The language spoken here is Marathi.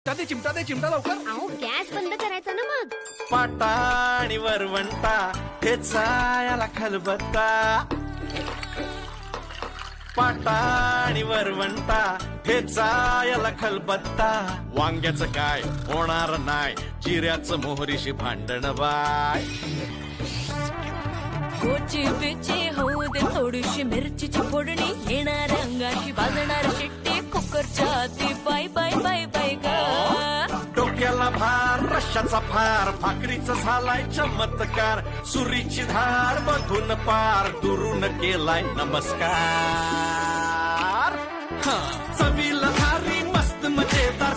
चिमटा दे चिमटा लवकर. अहो गॅस बंद करायचा ना मग. पाटा आणि वरवंटा ठेचा याला खलबत्ता. पाटा आणि वरवंटा ठेचा याला खलबत्ता. वांग्याचं काय होणार नाही, जिऱ्याचं मोहरीशी भांडण बाय. कोची बिची होऊ दे थोडीशी मिरचीची फोडणी, येणार अंगाची वाजणार शिट्टी, कुकरच्या आती बाय बाय बाय बाय ग. डोक्याला भार रश्याचा फार, भाकरीचा झालाय चमत्कार. सुरीची धार बघून पार, दुरून केलाय नमस्कार. चवीला भारी मस्त मजेदार